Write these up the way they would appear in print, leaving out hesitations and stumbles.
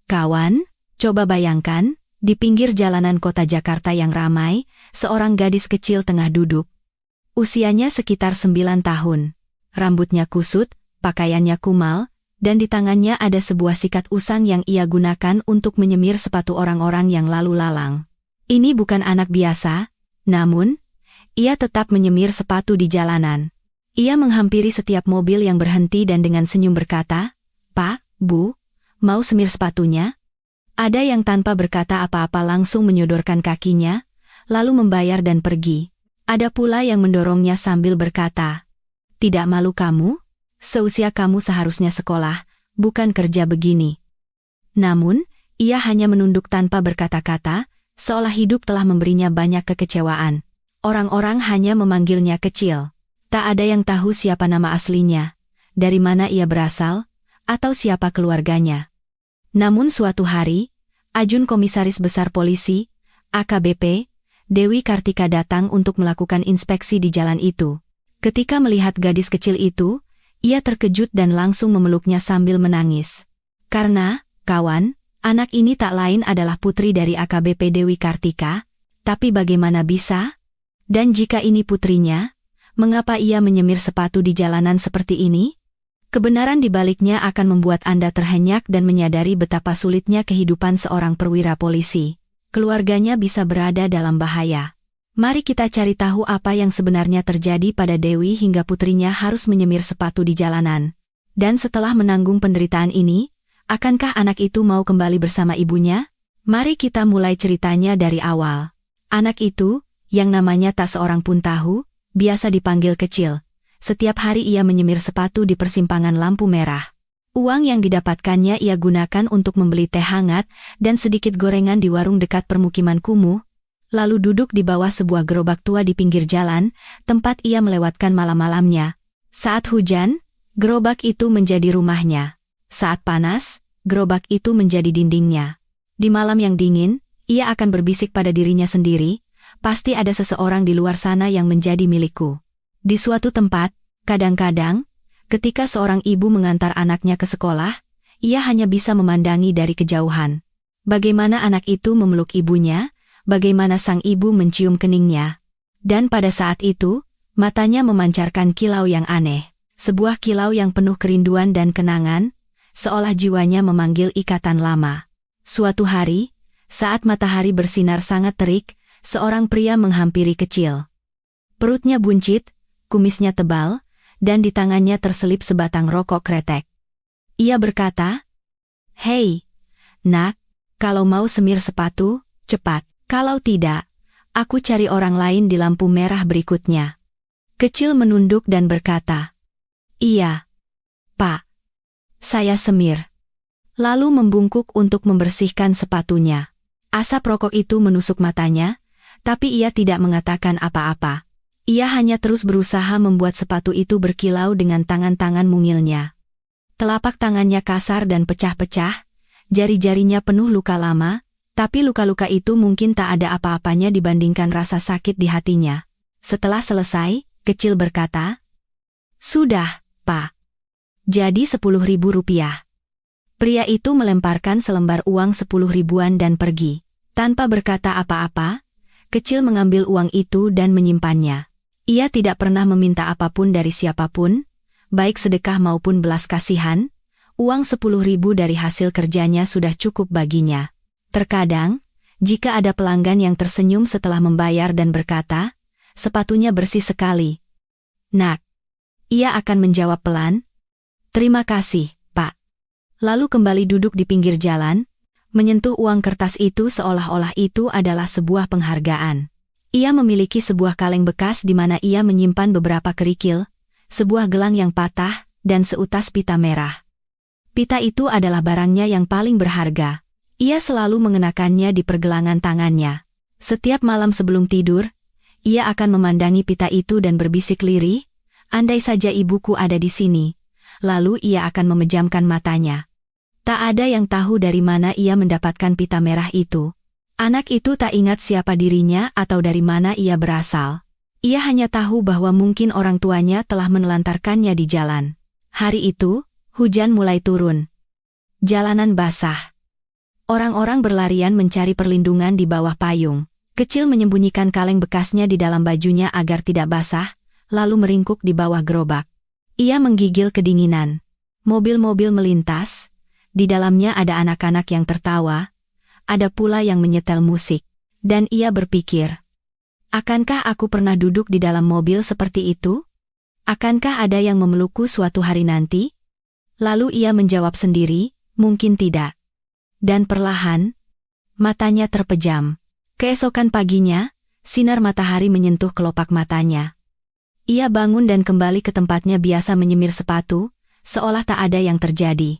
Kawan, coba bayangkan, di pinggir jalanan kota Jakarta yang ramai, seorang gadis kecil tengah duduk. Usianya sekitar 9 tahun. Rambutnya kusut, pakaiannya kumal, dan di tangannya ada sebuah sikat usang yang ia gunakan untuk menyemir sepatu orang-orang yang lalu lalang. Ini bukan anak biasa, namun, ia tetap menyemir sepatu di jalanan. Ia menghampiri setiap mobil yang berhenti dan dengan senyum berkata, "Pak, Bu, mau semir sepatunya?" Ada yang tanpa berkata apa-apa langsung menyodorkan kakinya, lalu membayar dan pergi. Ada pula yang mendorongnya sambil berkata, "Tidak malu kamu? Seusia kamu seharusnya sekolah, bukan kerja begini." Namun, ia hanya menunduk tanpa berkata-kata, seolah hidup telah memberinya banyak kekecewaan. Orang-orang hanya memanggilnya kecil. Tak ada yang tahu siapa nama aslinya, dari mana ia berasal, atau siapa keluarganya. Namun suatu hari, Ajun Komisaris Besar Polisi, AKBP, Dewi Kartika datang untuk melakukan inspeksi di jalan itu. Ketika melihat gadis kecil itu, ia terkejut dan langsung memeluknya sambil menangis. Karena, kawan, anak ini tak lain adalah putri dari AKBP Dewi Kartika, tapi bagaimana bisa? Dan jika ini putrinya, mengapa ia menyemir sepatu di jalanan seperti ini? Kebenaran di baliknya akan membuat Anda terhenyak dan menyadari betapa sulitnya kehidupan seorang perwira polisi. Keluarganya bisa berada dalam bahaya. Mari kita cari tahu apa yang sebenarnya terjadi pada Dewi hingga putrinya harus menyemir sepatu di jalanan. Dan setelah menanggung penderitaan ini, akankah anak itu mau kembali bersama ibunya? Mari kita mulai ceritanya dari awal. Anak itu, yang namanya tak seorang pun tahu, biasa dipanggil kecil. Setiap hari ia menyemir sepatu di persimpangan lampu merah. Uang yang didapatkannya ia gunakan untuk membeli teh hangat dan sedikit gorengan di warung dekat permukiman kumuh, lalu duduk di bawah sebuah gerobak tua di pinggir jalan, tempat ia melewatkan malam-malamnya. Saat hujan, gerobak itu menjadi rumahnya. Saat panas, gerobak itu menjadi dindingnya. Di malam yang dingin, ia akan berbisik pada dirinya sendiri, "Pasti ada seseorang di luar sana yang menjadi milikku." Di suatu tempat, kadang-kadang, ketika seorang ibu mengantar anaknya ke sekolah, ia hanya bisa memandangi dari kejauhan. Bagaimana anak itu memeluk ibunya, bagaimana sang ibu mencium keningnya. Dan pada saat itu, matanya memancarkan kilau yang aneh. Sebuah kilau yang penuh kerinduan dan kenangan, seolah jiwanya memanggil ikatan lama. Suatu hari, saat matahari bersinar sangat terik, seorang pria menghampiri kecil. Perutnya buncit, kumisnya tebal, dan di tangannya terselip sebatang rokok kretek. Ia berkata, "Hei, nak, kalau mau semir sepatu, cepat. Kalau tidak, aku cari orang lain di lampu merah berikutnya." Kecil menunduk dan berkata, "Iya, Pak. Saya semir." Lalu membungkuk untuk membersihkan sepatunya. Asap rokok itu menusuk matanya, tapi ia tidak mengatakan apa-apa. Ia hanya terus berusaha membuat sepatu itu berkilau dengan tangan-tangan mungilnya. Telapak tangannya kasar dan pecah-pecah, jari-jarinya penuh luka lama, tapi luka-luka itu mungkin tak ada apa-apanya dibandingkan rasa sakit di hatinya. Setelah selesai, kecil berkata, "Sudah, Pak. Jadi 10.000 rupiah." Pria itu melemparkan selembar uang 10 ribuan dan pergi. Tanpa berkata apa-apa, kecil mengambil uang itu dan menyimpannya. Ia tidak pernah meminta apapun dari siapapun, baik sedekah maupun belas kasihan. Uang 10.000 dari hasil kerjanya sudah cukup baginya. Terkadang, jika ada pelanggan yang tersenyum setelah membayar dan berkata, "Sepatunya bersih sekali, Nak," ia akan menjawab pelan, "Terima kasih, Pak." Lalu kembali duduk di pinggir jalan, menyentuh uang kertas itu seolah-olah itu adalah sebuah penghargaan. Ia memiliki sebuah kaleng bekas di mana ia menyimpan beberapa kerikil, sebuah gelang yang patah, dan seutas pita merah. Pita itu adalah barangnya yang paling berharga. Ia selalu mengenakannya di pergelangan tangannya. Setiap malam sebelum tidur, ia akan memandangi pita itu dan berbisik lirih, "Andai saja ibuku ada di sini." Lalu ia akan memejamkan matanya. Tak ada yang tahu dari mana ia mendapatkan pita merah itu. Anak itu tak ingat siapa dirinya atau dari mana ia berasal. Ia hanya tahu bahwa mungkin orang tuanya telah menelantarkannya di jalan. Hari itu, hujan mulai turun. Jalanan basah. Orang-orang berlarian mencari perlindungan di bawah payung. Kecil menyembunyikan kaleng bekasnya di dalam bajunya agar tidak basah, lalu meringkuk di bawah gerobak. Ia menggigil kedinginan. Mobil-mobil melintas. Di dalamnya ada anak-anak yang tertawa. Ada pula yang menyetel musik. Dan ia berpikir, akankah aku pernah duduk di dalam mobil seperti itu? Akankah ada yang memelukku suatu hari nanti? Lalu ia menjawab sendiri, mungkin tidak. Dan perlahan, matanya terpejam. Keesokan paginya, sinar matahari menyentuh kelopak matanya. Ia bangun dan kembali ke tempatnya biasa menyemir sepatu, seolah tak ada yang terjadi.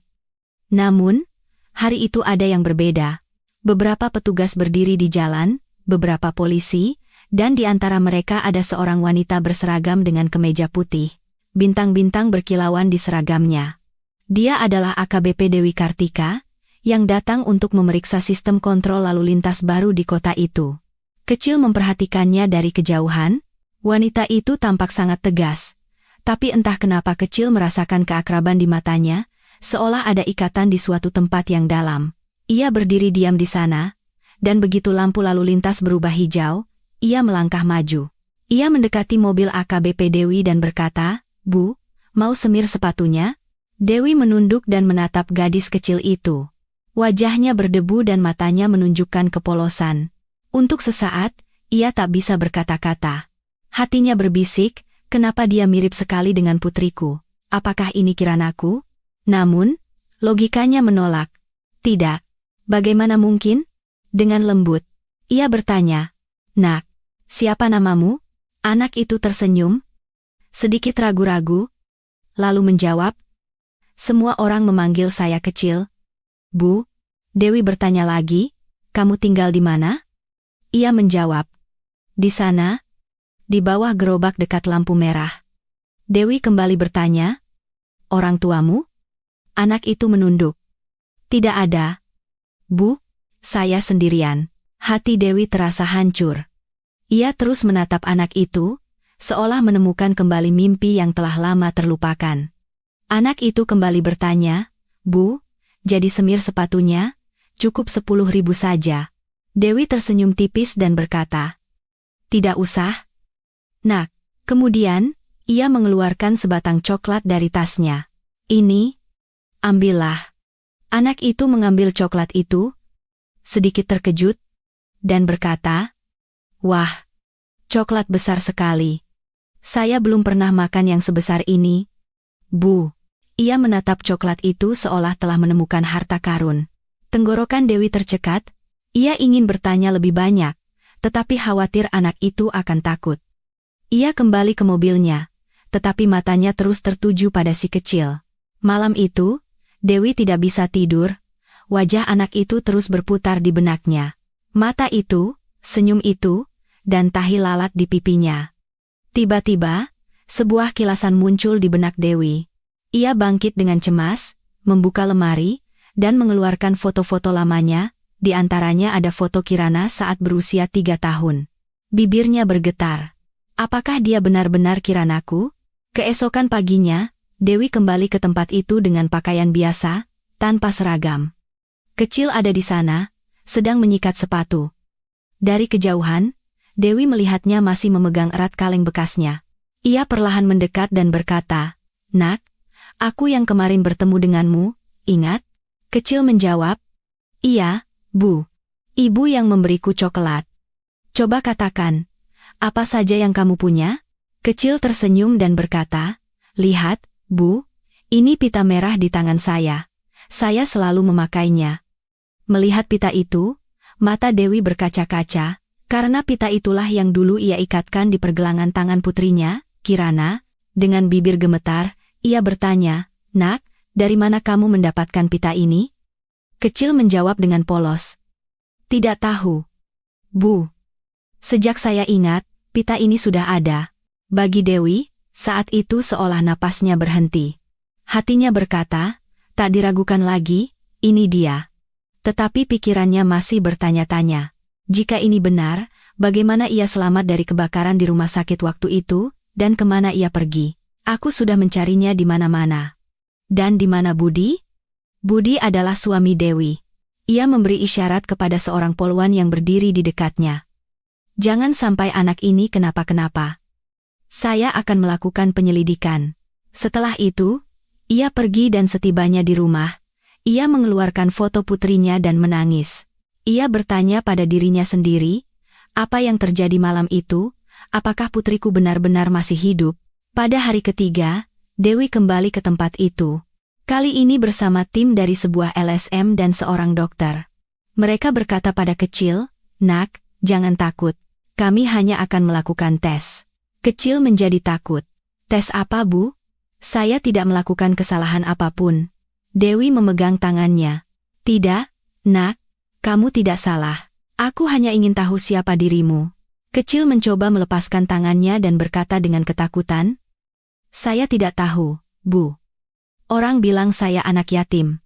Namun, hari itu ada yang berbeda. Beberapa petugas berdiri di jalan, beberapa polisi, dan di antara mereka ada seorang wanita berseragam dengan kemeja putih. Bintang-bintang berkilauan di seragamnya. Dia adalah AKBP Dewi Kartika, yang datang untuk memeriksa sistem kontrol lalu lintas baru di kota itu. Kecil memperhatikannya dari kejauhan. Wanita itu tampak sangat tegas. Tapi entah kenapa Kecil merasakan keakraban di matanya, seolah ada ikatan di suatu tempat yang dalam. Ia berdiri diam di sana, dan begitu lampu lalu lintas berubah hijau, ia melangkah maju. Ia mendekati mobil AKBP Dewi dan berkata, "Bu, mau semir sepatunya?" Dewi menunduk dan menatap gadis kecil itu. Wajahnya berdebu dan matanya menunjukkan kepolosan. Untuk sesaat, ia tak bisa berkata-kata. Hatinya berbisik, kenapa dia mirip sekali dengan putriku? Apakah ini kiranaku? Namun, logikanya menolak. Tidak. Bagaimana mungkin? Dengan lembut, ia bertanya, "Nak, siapa namamu?" Anak itu tersenyum, sedikit ragu-ragu, lalu menjawab, "Semua orang memanggil saya Kecil." "Bu," Dewi bertanya lagi, "kamu tinggal di mana?" Ia menjawab, "Di sana, di bawah gerobak dekat lampu merah." Dewi kembali bertanya, "Orang tuamu?" Anak itu menunduk, "Tidak ada, Bu, saya sendirian." Hati Dewi terasa hancur. Ia terus menatap anak itu, seolah menemukan kembali mimpi yang telah lama terlupakan. Anak itu kembali bertanya, "Bu, jadi semir sepatunya? Cukup 10.000 saja." Dewi tersenyum tipis dan berkata, "Tidak usah, Nak." Kemudian, ia mengeluarkan sebatang coklat dari tasnya. "Ini, ambillah." Anak itu mengambil coklat itu, sedikit terkejut, dan berkata, "Wah, coklat besar sekali. Saya belum pernah makan yang sebesar ini, Bu." Ia menatap coklat itu seolah telah menemukan harta karun. Tenggorokan Dewi tercekat, ia ingin bertanya lebih banyak, tetapi khawatir anak itu akan takut. Ia kembali ke mobilnya, tetapi matanya terus tertuju pada si kecil. Malam itu, Dewi tidak bisa tidur, wajah anak itu terus berputar di benaknya. Mata itu, senyum itu, dan tahi lalat di pipinya. Tiba-tiba, sebuah kilasan muncul di benak Dewi. Ia bangkit dengan cemas, membuka lemari, dan mengeluarkan foto-foto lamanya, di antaranya ada foto Kirana saat berusia 3 tahun. Bibirnya bergetar. Apakah dia benar-benar Kiranaku? Keesokan paginya, Dewi kembali ke tempat itu dengan pakaian biasa, tanpa seragam. Kecil ada di sana, sedang menyikat sepatu. Dari kejauhan, Dewi melihatnya masih memegang erat kaleng bekasnya. Ia perlahan mendekat dan berkata, "Nak, aku yang kemarin bertemu denganmu, ingat?" Kecil menjawab, "Iya, Bu. Ibu yang memberiku coklat." "Coba katakan, apa saja yang kamu punya?" Kecil tersenyum dan berkata, "Lihat, Bu, ini pita merah di tangan saya. Saya selalu memakainya." Melihat pita itu, mata Dewi berkaca-kaca, karena pita itulah yang dulu ia ikatkan di pergelangan tangan putrinya, Kirana. Dengan bibir gemetar, ia bertanya, "Nak, dari mana kamu mendapatkan pita ini?" Kecil menjawab dengan polos, "Tidak tahu, Bu. Sejak saya ingat, pita ini sudah ada." Bagi Dewi, saat itu seolah napasnya berhenti. Hatinya berkata, tak diragukan lagi, ini dia. Tetapi pikirannya masih bertanya-tanya. Jika ini benar, bagaimana ia selamat dari kebakaran di rumah sakit waktu itu, dan kemana ia pergi? Aku sudah mencarinya di mana-mana. Dan di mana Budi? Budi adalah suami Dewi. Ia memberi isyarat kepada seorang polwan yang berdiri di dekatnya. Jangan sampai anak ini kenapa-kenapa. Saya akan melakukan penyelidikan. Setelah itu, ia pergi dan setibanya di rumah, ia mengeluarkan foto putrinya dan menangis. Ia bertanya pada dirinya sendiri, apa yang terjadi malam itu? Apakah putriku benar-benar masih hidup? Pada hari ketiga, Dewi kembali ke tempat itu. Kali ini bersama tim dari sebuah LSM dan seorang dokter. Mereka berkata pada Kecil, "Nak, jangan takut. Kami hanya akan melakukan tes." Kecil menjadi takut. "Tes apa, Bu?" "Saya tidak melakukan kesalahan apapun." Dewi memegang tangannya. "Tidak, Nak, kamu tidak salah. Aku hanya ingin tahu siapa dirimu." Kecil mencoba melepaskan tangannya dan berkata dengan ketakutan, "Saya tidak tahu, Bu. Orang bilang saya anak yatim.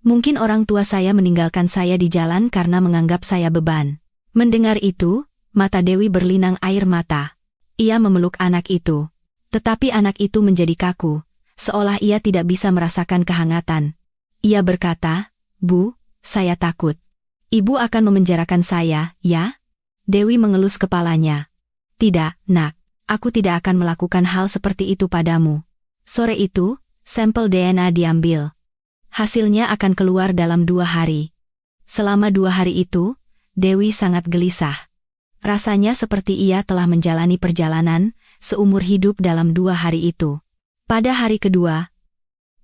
Mungkin orang tua saya meninggalkan saya di jalan karena menganggap saya beban." Mendengar itu, mata Dewi berlinang air mata. Ia memeluk anak itu. Tetapi anak itu menjadi kaku, seolah ia tidak bisa merasakan kehangatan. Ia berkata, "Bu, saya takut. Ibu akan memenjarakan saya, ya?" Dewi mengelus kepalanya. "Tidak, Nak. Aku tidak akan melakukan hal seperti itu padamu." Sore itu, sampel DNA diambil. Hasilnya akan keluar dalam 2 hari. Selama 2 hari itu, Dewi sangat gelisah. Rasanya seperti ia telah menjalani perjalanan seumur hidup dalam 2 hari itu. Pada hari kedua,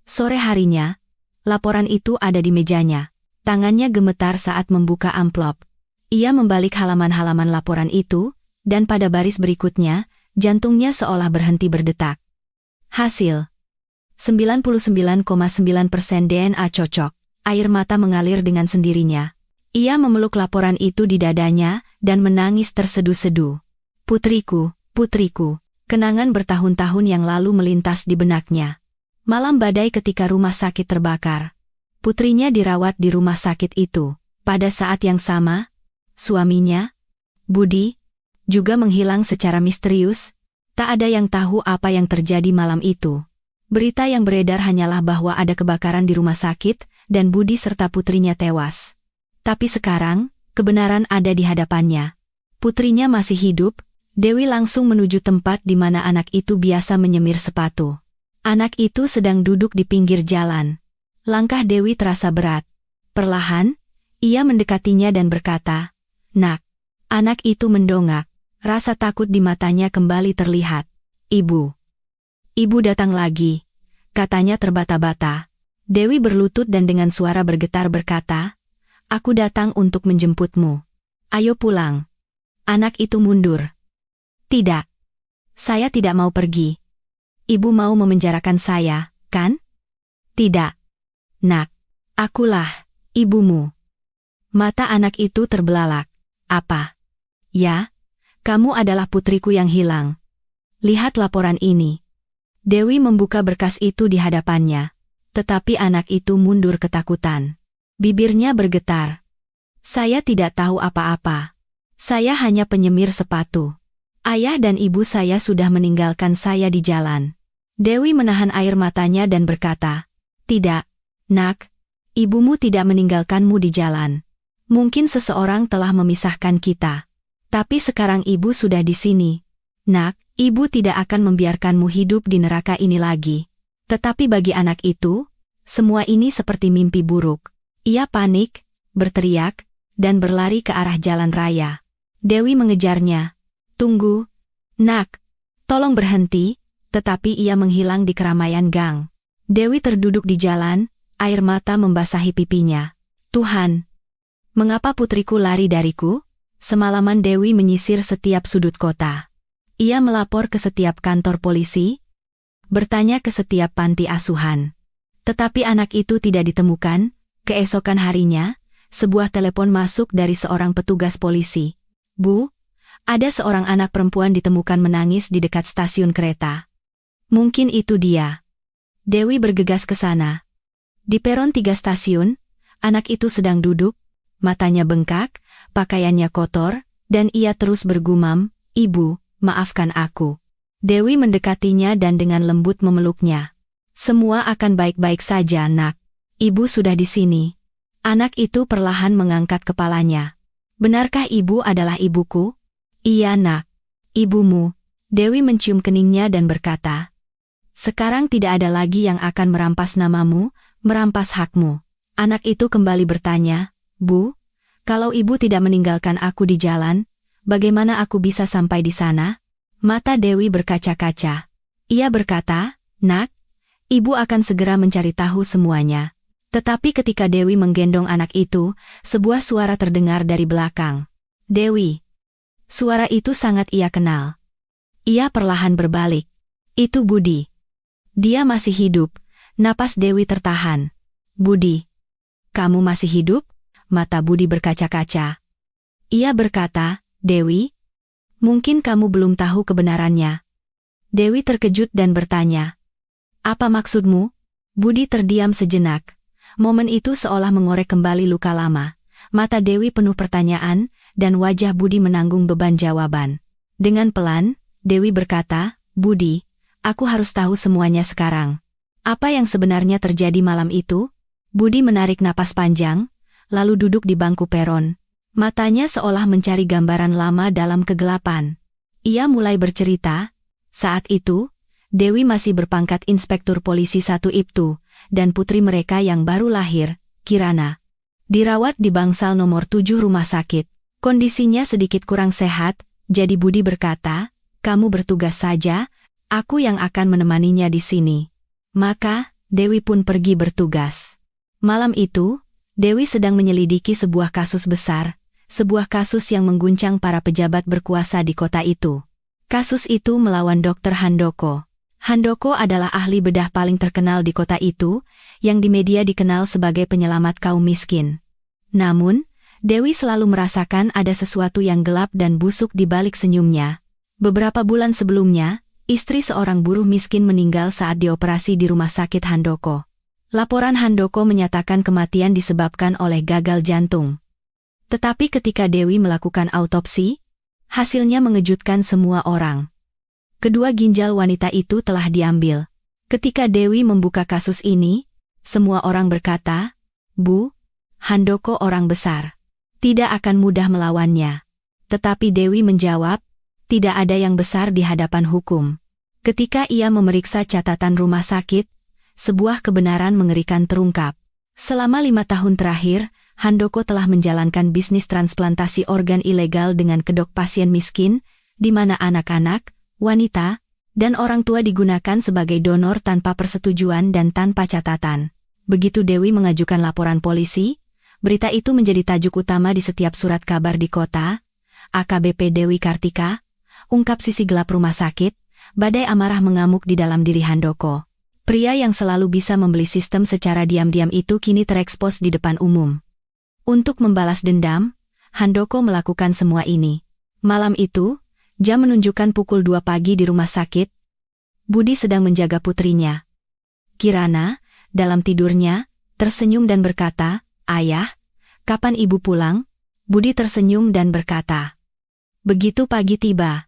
sore harinya, laporan itu ada di mejanya. Tangannya gemetar saat membuka amplop. Ia membalik halaman-halaman laporan itu, dan pada baris berikutnya, jantungnya seolah berhenti berdetak. Hasil 99,9% DNA cocok. Air mata mengalir dengan sendirinya. Ia memeluk laporan itu di dadanya, dan menangis tersedu-sedu. "Putriku, putriku." Kenangan bertahun-tahun yang lalu melintas di benaknya. Malam badai ketika rumah sakit terbakar. Putrinya dirawat di rumah sakit itu. Pada saat yang sama, suaminya, Budi, juga menghilang secara misterius. Tak ada yang tahu apa yang terjadi malam itu. Berita yang beredar hanyalah bahwa ada kebakaran di rumah sakit, dan Budi serta putrinya tewas. Tapi sekarang, kebenaran ada di hadapannya. Putrinya masih hidup. Dewi langsung menuju tempat di mana anak itu biasa menyemir sepatu. Anak itu sedang duduk di pinggir jalan. Langkah Dewi terasa berat. Perlahan, ia mendekatinya dan berkata, "Nak." Anak itu mendongak. Rasa takut di matanya kembali terlihat. "Ibu. Ibu datang lagi," katanya terbata-bata. Dewi berlutut dan dengan suara bergetar berkata, "Aku datang untuk menjemputmu. Ayo pulang." Anak itu mundur. "Tidak. Saya tidak mau pergi. Ibu mau memenjarakan saya, kan?" "Tidak. Nak. Akulah ibumu." Mata anak itu terbelalak. "Apa? Ya, kamu adalah putriku yang hilang. Lihat laporan ini." Dewi membuka berkas itu di hadapannya. Tetapi anak itu mundur ketakutan. Bibirnya bergetar. "Saya tidak tahu apa-apa. Saya hanya penyemir sepatu. Ayah dan ibu saya sudah meninggalkan saya di jalan." Dewi menahan air matanya dan berkata, "Tidak, Nak. Ibumu tidak meninggalkanmu di jalan. Mungkin seseorang telah memisahkan kita. Tapi sekarang ibu sudah di sini. Nak, ibu tidak akan membiarkanmu hidup di neraka ini lagi." Tetapi bagi anak itu, semua ini seperti mimpi buruk. Ia panik, berteriak, dan berlari ke arah jalan raya. Dewi mengejarnya. "Tunggu, Nak. Tolong berhenti." Tetapi ia menghilang di keramaian gang. Dewi terduduk di jalan, air mata membasahi pipinya. "Tuhan, mengapa putriku lari dariku?" Semalaman Dewi menyisir setiap sudut kota. Ia melapor ke setiap kantor polisi, bertanya ke setiap panti asuhan. Tetapi anak itu tidak ditemukan. Keesokan harinya, sebuah telepon masuk dari seorang petugas polisi. "Bu, ada seorang anak perempuan ditemukan menangis di dekat stasiun kereta." "Mungkin itu dia." Dewi bergegas ke sana. Di peron 3 stasiun, anak itu sedang duduk, matanya bengkak, pakaiannya kotor, dan ia terus bergumam, "Ibu, maafkan aku." Dewi mendekatinya dan dengan lembut memeluknya. "Semua akan baik-baik saja, Nak. Ibu sudah di sini." Anak itu perlahan mengangkat kepalanya. Benarkah ibu adalah ibuku? Iya nak. Ibumu. Dewi mencium keningnya dan berkata, sekarang tidak ada lagi yang akan merampas namamu, merampas hakmu. Anak itu kembali bertanya, Bu, kalau ibu tidak meninggalkan aku di jalan, bagaimana aku bisa sampai di sana? Mata Dewi berkaca-kaca. Ia berkata, nak, ibu akan segera mencari tahu semuanya. Tetapi ketika Dewi menggendong anak itu, sebuah suara terdengar dari belakang. Dewi. Suara itu sangat ia kenal. Ia perlahan berbalik. Itu Budi. Dia masih hidup. Napas Dewi tertahan. Budi. Kamu masih hidup? Mata Budi berkaca-kaca. Ia berkata, Dewi, mungkin kamu belum tahu kebenarannya. Dewi terkejut dan bertanya, apa maksudmu? Budi terdiam sejenak. Momen itu seolah mengorek kembali luka lama. Mata Dewi penuh pertanyaan, dan wajah Budi menanggung beban jawaban. Dengan pelan, Dewi berkata, Budi, aku harus tahu semuanya sekarang. Apa yang sebenarnya terjadi malam itu? Budi menarik napas panjang, lalu duduk di bangku peron. Matanya seolah mencari gambaran lama dalam kegelapan. Ia mulai bercerita, saat itu, Dewi masih berpangkat Inspektur Polisi 1 Ibtu, dan putri mereka yang baru lahir, Kirana, dirawat di bangsal nomor 7 rumah sakit. Kondisinya sedikit kurang sehat, jadi Budi berkata, kamu bertugas saja, aku yang akan menemaninya di sini. Maka, Dewi pun pergi bertugas. Malam itu, Dewi sedang menyelidiki sebuah kasus besar, sebuah kasus yang mengguncang para pejabat berkuasa di kota itu. Kasus itu melawan Dr. Handoko. Handoko adalah ahli bedah paling terkenal di kota itu, yang di media dikenal sebagai penyelamat kaum miskin. Namun, Dewi selalu merasakan ada sesuatu yang gelap dan busuk di balik senyumnya. Beberapa bulan sebelumnya, istri seorang buruh miskin meninggal saat dioperasi di rumah sakit Handoko. Laporan Handoko menyatakan kematian disebabkan oleh gagal jantung. Tetapi ketika Dewi melakukan autopsi, hasilnya mengejutkan semua orang. Kedua ginjal wanita itu telah diambil. Ketika Dewi membuka kasus ini, semua orang berkata, Bu, Handoko orang besar. Tidak akan mudah melawannya. Tetapi Dewi menjawab, tidak ada yang besar di hadapan hukum. Ketika ia memeriksa catatan rumah sakit, sebuah kebenaran mengerikan terungkap. Selama 5 tahun terakhir, Handoko telah menjalankan bisnis transplantasi organ ilegal dengan kedok pasien miskin, di mana anak-anak, wanita, dan orang tua digunakan sebagai donor tanpa persetujuan dan tanpa catatan. Begitu Dewi mengajukan laporan polisi, berita itu menjadi tajuk utama di setiap surat kabar di kota. AKBP Dewi Kartika, ungkap sisi gelap rumah sakit, badai amarah mengamuk di dalam diri Handoko. Pria yang selalu bisa membeli sistem secara diam-diam itu kini terekspos di depan umum. Untuk membalas dendam, Handoko melakukan semua ini. Malam itu, jam menunjukkan pukul 2 pagi di rumah sakit. Budi sedang menjaga putrinya. Kirana, dalam tidurnya, tersenyum dan berkata, Ayah, kapan ibu pulang? Budi tersenyum dan berkata, begitu pagi tiba.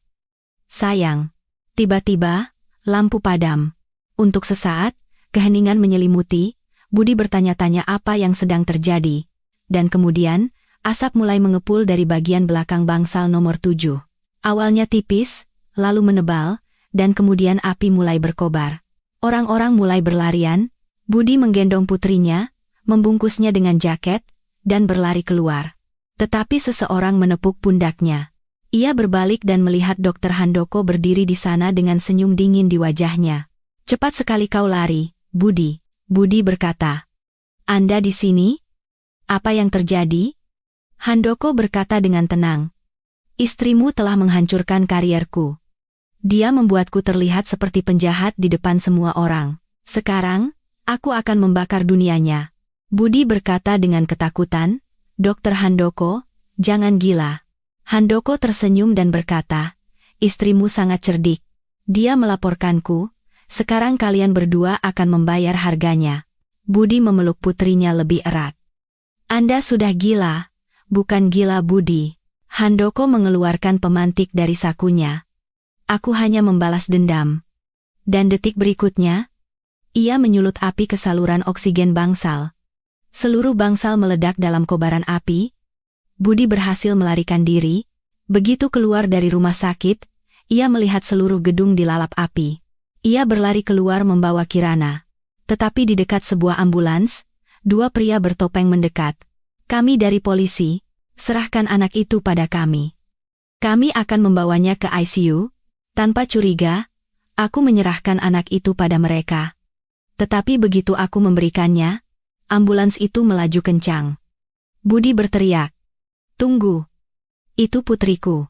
Sayang. Tiba-tiba, lampu padam. Untuk sesaat, keheningan menyelimuti, Budi bertanya-tanya apa yang sedang terjadi. Dan kemudian, asap mulai mengepul dari bagian belakang bangsal nomor 7. Awalnya tipis, lalu menebal, dan kemudian api mulai berkobar. Orang-orang mulai berlarian, Budi menggendong putrinya, membungkusnya dengan jaket, dan berlari keluar. Tetapi seseorang menepuk pundaknya. Ia berbalik dan melihat Dr. Handoko berdiri di sana dengan senyum dingin di wajahnya. Cepat sekali kau lari, Budi. Budi berkata. Anda di sini? Apa yang terjadi? Handoko berkata dengan tenang. Istrimu telah menghancurkan karierku. Dia membuatku terlihat seperti penjahat di depan semua orang. Sekarang, aku akan membakar dunianya. Budi berkata dengan ketakutan, Dr. Handoko, jangan gila. Handoko tersenyum dan berkata, istrimu sangat cerdik. Dia melaporkanku, sekarang kalian berdua akan membayar harganya. Budi memeluk putrinya lebih erat. Anda sudah gila, bukan gila Budi. Handoko mengeluarkan pemantik dari sakunya. Aku hanya membalas dendam. Dan detik berikutnya, ia menyulut api ke saluran oksigen bangsal. Seluruh bangsal meledak dalam kobaran api. Budi berhasil melarikan diri. Begitu keluar dari rumah sakit, ia melihat seluruh gedung dilalap api. Ia berlari keluar membawa Kirana. Tetapi di dekat sebuah ambulans, dua pria bertopeng mendekat. "Kami dari polisi, serahkan anak itu pada kami. Kami akan membawanya ke ICU." Tanpa curiga, aku menyerahkan anak itu pada mereka. Tetapi begitu aku memberikannya, ambulans itu melaju kencang. Budi berteriak, "Tunggu! Itu putriku."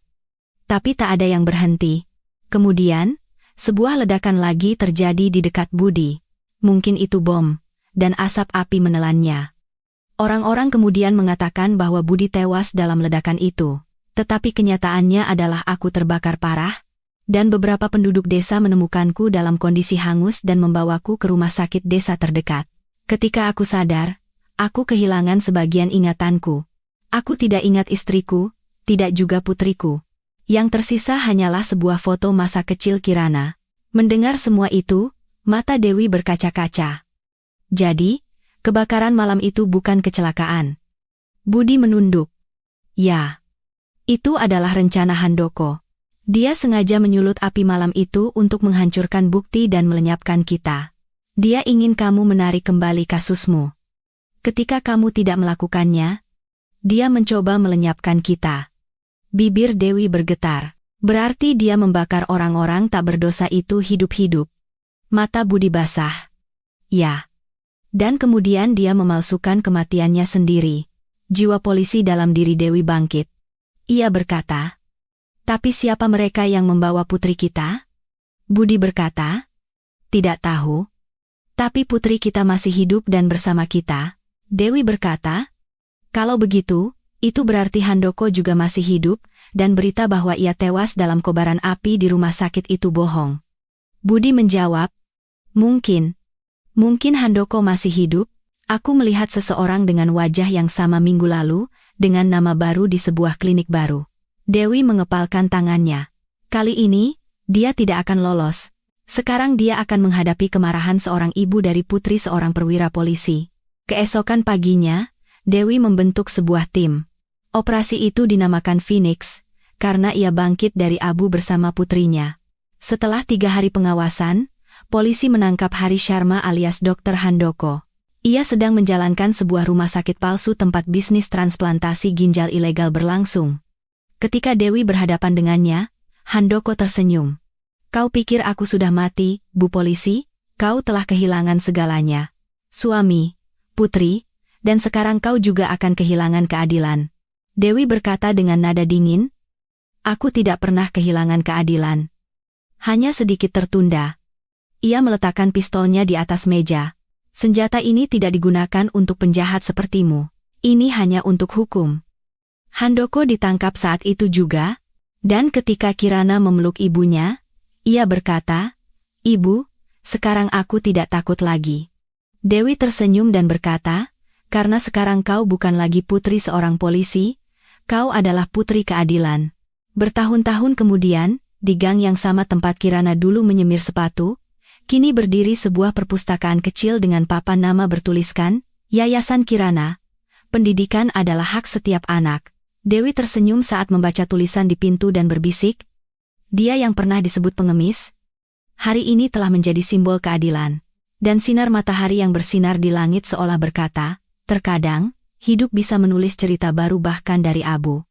Tapi tak ada yang berhenti. Kemudian, sebuah ledakan lagi terjadi di dekat Budi. Mungkin itu bom, dan asap api menelannya. Orang-orang kemudian mengatakan bahwa Budi tewas dalam ledakan itu. Tetapi kenyataannya adalah aku terbakar parah, dan beberapa penduduk desa menemukanku dalam kondisi hangus dan membawaku ke rumah sakit desa terdekat. Ketika aku sadar, aku kehilangan sebagian ingatanku. Aku tidak ingat istriku, tidak juga putriku. Yang tersisa hanyalah sebuah foto masa kecil Kirana. Mendengar semua itu, mata Dewi berkaca-kaca. Jadi, kebakaran malam itu bukan kecelakaan. Budi menunduk. Ya, itu adalah rencana Handoko. Dia sengaja menyulut api malam itu untuk menghancurkan bukti dan melenyapkan kita. Dia ingin kamu menarik kembali kasusmu. Ketika kamu tidak melakukannya, dia mencoba melenyapkan kita. Bibir Dewi bergetar. Berarti dia membakar orang-orang tak berdosa itu hidup-hidup. Mata Budi basah. Ya. Dan kemudian dia memalsukan kematiannya sendiri. Jiwa polisi dalam diri Dewi bangkit. Ia berkata, "Tapi siapa mereka yang membawa putri kita?" Budi berkata, "Tidak tahu. Tapi putri kita masih hidup dan bersama kita." Dewi berkata, "Kalau begitu, itu berarti Handoko juga masih hidup, dan berita bahwa ia tewas dalam kobaran api di rumah sakit itu bohong." Budi menjawab, "Mungkin. Mungkin Handoko masih hidup. Aku melihat seseorang dengan wajah yang sama minggu lalu, dengan nama baru di sebuah klinik baru." Dewi mengepalkan tangannya. Kali ini, dia tidak akan lolos. Sekarang dia akan menghadapi kemarahan seorang ibu dari putri seorang perwira polisi. Keesokan paginya, Dewi membentuk sebuah tim. Operasi itu dinamakan Phoenix, karena ia bangkit dari abu bersama putrinya. Setelah 3 hari pengawasan, polisi menangkap Hari Sharma alias Dr. Handoko. Ia sedang menjalankan sebuah rumah sakit palsu tempat bisnis transplantasi ginjal ilegal berlangsung. Ketika Dewi berhadapan dengannya, Handoko tersenyum. "Kau pikir aku sudah mati, Bu Polisi? Kau telah kehilangan segalanya. Suami, putri, dan sekarang kau juga akan kehilangan keadilan." Dewi berkata dengan nada dingin, "Aku tidak pernah kehilangan keadilan. Hanya sedikit tertunda." Ia meletakkan pistolnya di atas meja. "Senjata ini tidak digunakan untuk penjahat sepertimu. Ini hanya untuk hukum." Handoko ditangkap saat itu juga, dan ketika Kirana memeluk ibunya, ia berkata, "Ibu, sekarang aku tidak takut lagi." Dewi tersenyum dan berkata, "Karena sekarang kau bukan lagi putri seorang polisi, kau adalah putri keadilan." Bertahun-tahun kemudian, di gang yang sama tempat Kirana dulu menyemir sepatu, kini berdiri sebuah perpustakaan kecil dengan papan nama bertuliskan, Yayasan Kirana. Pendidikan adalah hak setiap anak. Dewi tersenyum saat membaca tulisan di pintu dan berbisik, "Dia yang pernah disebut pengemis, hari ini telah menjadi simbol keadilan." Dan sinar matahari yang bersinar di langit seolah berkata, "Terkadang, hidup bisa menulis cerita baru bahkan dari abu."